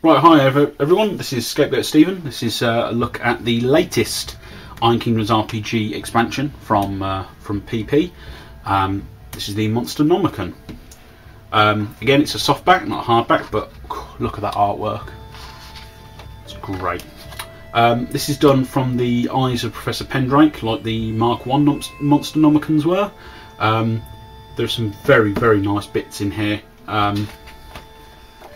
Right, hi everyone, this is Scapegoat Stephen. This is a look at the latest Iron Kingdoms RPG expansion from PP. This is the Monsternomicon. Again, it's a softback, not a hardback, but look at that artwork. It's great. This is done from the eyes of Professor Pendrake, like the Mark I Monsternomicons were. There's some very, very nice bits in here,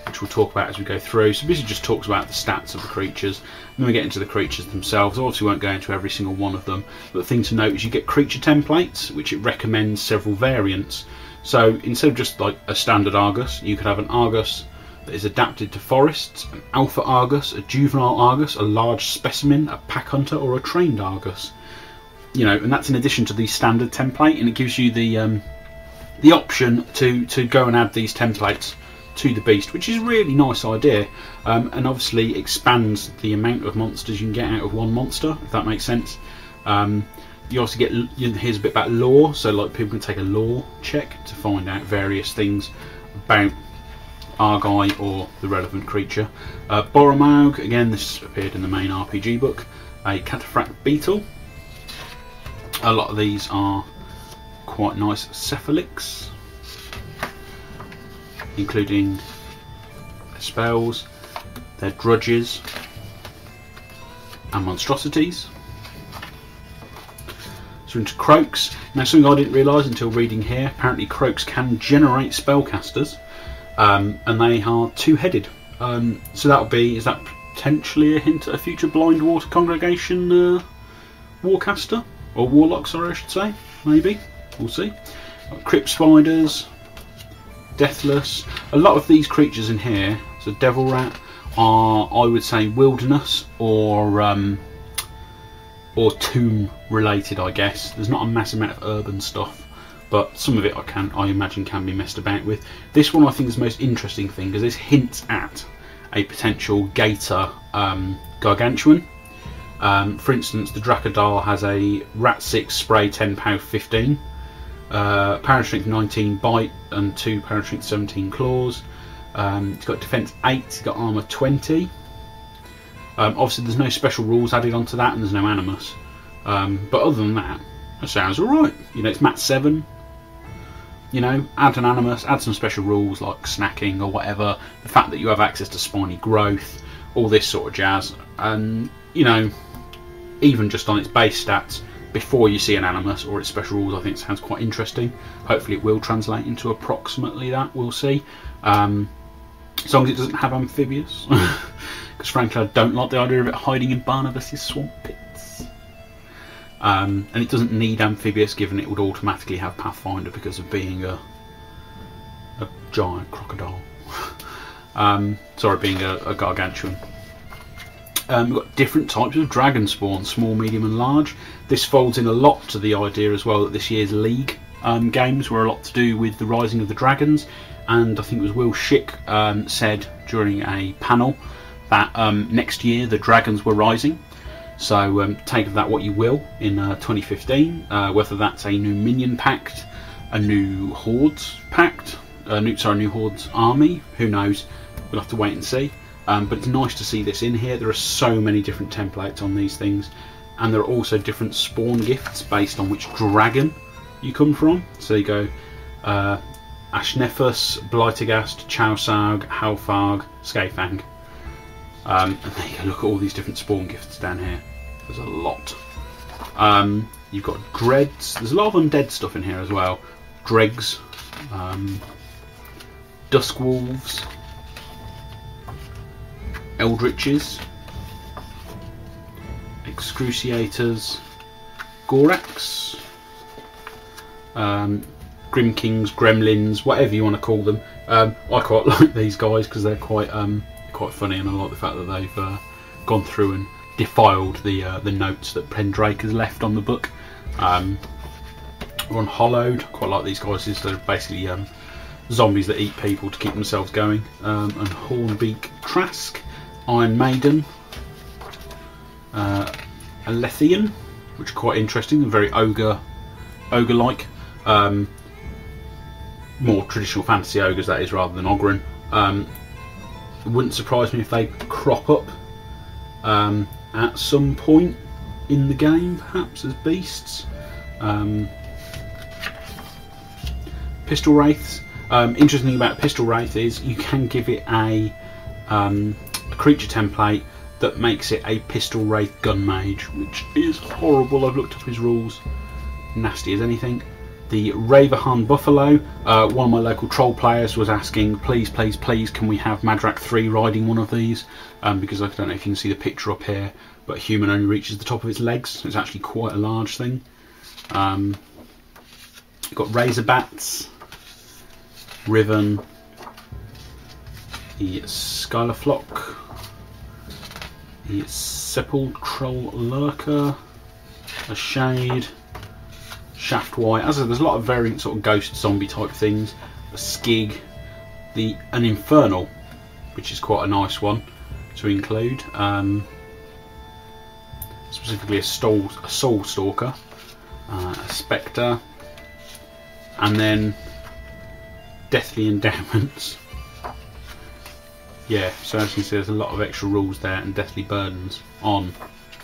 which we'll talk about as we go through. So basically just talks about the stats of the creatures, and then we get into the creatures themselves. I obviously won't go into every single one of them, but the thing to note is you get creature templates, which it recommends several variants. So instead of just like a standard Argus, you could have an Argus that is adapted to forests, an Alpha Argus, a Juvenile Argus, a large specimen, a pack hunter, or a trained Argus. You know, and that's in addition to the standard template, and it gives you the option to go and add these templates to the beast, which is a really nice idea, and obviously expands the amount of monsters you can get out of one monster, if that makes sense. You also get, here's a bit about lore, so like people can take a lore check to find out various things about Argai or the relevant creature. Boromaug, again this appeared in the main RPG book, a cataphract beetle. A lot of these are quite nice cephalics, including their spells, their drudges and monstrosities. So into croaks. Now something I didn't realise until reading here, apparently croaks can generate spellcasters, and they are two-headed. So that'll be, is that potentially a hint at a future Blind Water Congregation warcaster? Or warlock, sorry I should say, maybe, we'll see. Crypt spiders, Deathless. A lot of these creatures in here, so Devil Rat, are, I would say, wilderness or tomb related, I guess. There's not a massive amount of urban stuff, but some of it I imagine can be messed about with. This one I think is the most interesting thing, because this hints at a potential Gator Gargantuan. For instance, the Dracodile has a Rat 6 spray 10 power 15. Power strength 19 bite and 2 power strength 17 claws. It's got defense 8, it's got armor 20. Obviously there's no special rules added onto that, and there's no animus, but other than that, that sounds alright. You know, it's mat 7. You know, add an animus, add some special rules like snacking or whatever, the fact that you have access to spiny growth, all this sort of jazz, and you know, even just on its base stats before you see an animus or its special rules, I think it sounds quite interesting. Hopefully it will translate into approximately that, we'll see. As long as it doesn't have amphibious, because frankly I don't like the idea of it hiding in Barnabas's swamp pits. And it doesn't need amphibious, given it would automatically have Pathfinder because of being a giant crocodile. Sorry, being a gargantuan. We've got different types of dragon spawn, small, medium and large. This folds in a lot to the idea as well that this year's League games were a lot to do with the rising of the dragons, and I think it was Will Schick said during a panel that next year the dragons were rising. So take of that what you will in 2015, whether that's a new minion pact, a new hordes pact, new hordes army, who knows, we'll have to wait and see. But it's nice to see this in here. There are so many different templates on these things, and there are also different spawn gifts based on which dragon you come from. So you go Ashnephus, Blightagast, Chowsag, Halfarg, Skafang. And there you go, look at all these different spawn gifts down here. There's a lot. You've got Dreads. There's a lot of undead stuff in here as well. Dregs, Duskwolves, Eldritches, Excruciators, Gorax, Grim Kings, Gremlins, whatever you want to call them. I quite like these guys because they're quite funny, and I like the fact that they've gone through and defiled the notes that Pendrake has left on the book. Or Unhollowed. Quite like these guys. They're basically zombies that eat people to keep themselves going. And Hornbeak Trask, Iron Maiden, Alethian, which are quite interesting and very ogre-like. More traditional fantasy ogres, that is, rather than Ogryn. It wouldn't surprise me if they crop up at some point in the game, perhaps as beasts. Pistol Wraiths. Interesting thing about Pistol Wraith is you can give it a creature template that makes it a Pistol Wraith Gun Mage, which is horrible. I've looked up his rules. Nasty as anything. The Raverhan Buffalo. One of my local troll players was asking, please, please, please, can we have Madrak 3 riding one of these? Because I don't know if you can see the picture up here, but human only reaches the top of its legs. It's actually quite a large thing. You've got Razorbats, Riven, the Skylarflock, the Sepulchral Lurker, a Shade, Shaftwhite. As I said, there's a lot of variant sort of ghost zombie type things. A Skig, an Infernal, which is quite a nice one to include. Specifically a Soul Stalker, a Spectre, and then Deathly Endowments. Yeah, so as you can see, there's a lot of extra rules there and deathly burdens on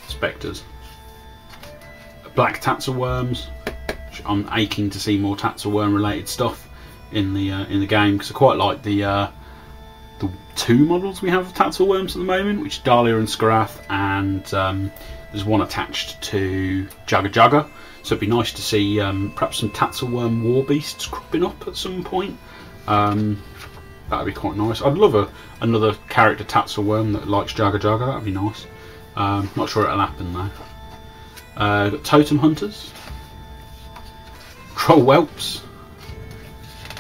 Spectres. Black Tatzelworms, which I'm aching to see more Tatzelworm related stuff in the game, because I quite like the two models we have of Tatzelworms at the moment, which is Dahlia and Scarath, and there's one attached to Jagga Jagga. So it'd be nice to see perhaps some Tatzelworm War Beasts cropping up at some point. That'd be quite nice. I'd love another character Tatzelworm that likes Jagga Jagga. That'd be nice. Not sure it'll happen though. Got Totem Hunters, Troll Whelps,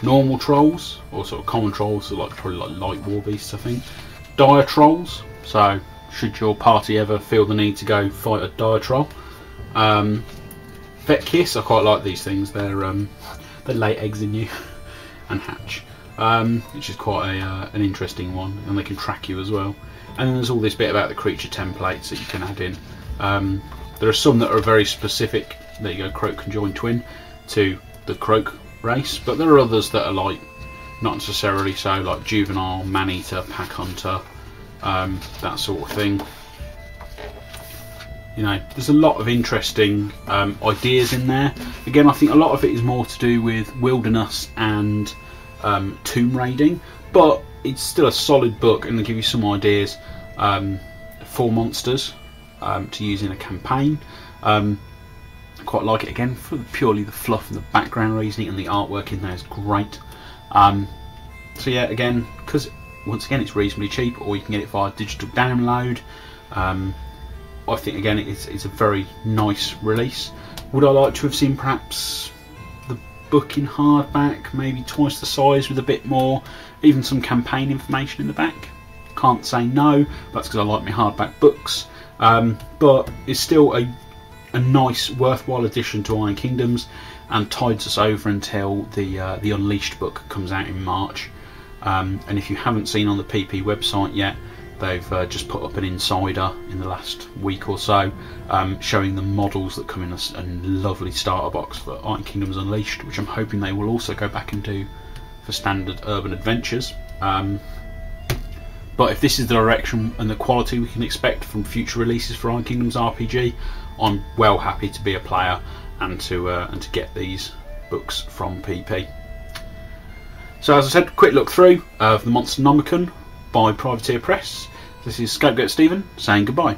normal trolls, or sort of common trolls, so probably like light war beasts, I think. Dire Trolls. So should your party ever feel the need to go fight a dire troll. Vet Kiss. I quite like these things. They lay eggs in you and hatch. Which is quite an interesting one, and they can track you as well. And then there's all this bit about the creature templates that you can add in. There are some that are very specific. There you go, Croak Conjoined Twin to the Croak race, but there are others that are like not necessarily so, like Juvenile, Maneater, Pack Hunter, that sort of thing. You know, there's a lot of interesting ideas in there. Again, I think a lot of it is more to do with wilderness and tomb raiding, but it's still a solid book, and they give you some ideas for monsters to use in a campaign. I quite like it, again, for purely the fluff and the background reasoning, and the artwork in there is great. So yeah, again, because once again it's reasonably cheap, or you can get it via digital download. I think again it's a very nice release. Would I like to have seen perhaps the book in hardback, maybe twice the size with a bit more, even some campaign information in the back? Can't say no, that's because I like my hardback books. But it's still a nice, worthwhile addition to Iron Kingdoms, and tides us over until the Unleashed book comes out in March. And if you haven't seen on the PP website yet, they've just put up an insider in the last week or so, showing the models that come in a lovely starter box for Iron Kingdoms Unleashed, which I'm hoping they will also go back and do for standard urban adventures. But if this is the direction and the quality we can expect from future releases for Iron Kingdoms RPG, I'm well happy to be a player and to get these books from PP. So as I said, quick look through of the Monsternomicon by Privateer Press. This is Scapegoat Stephen saying goodbye.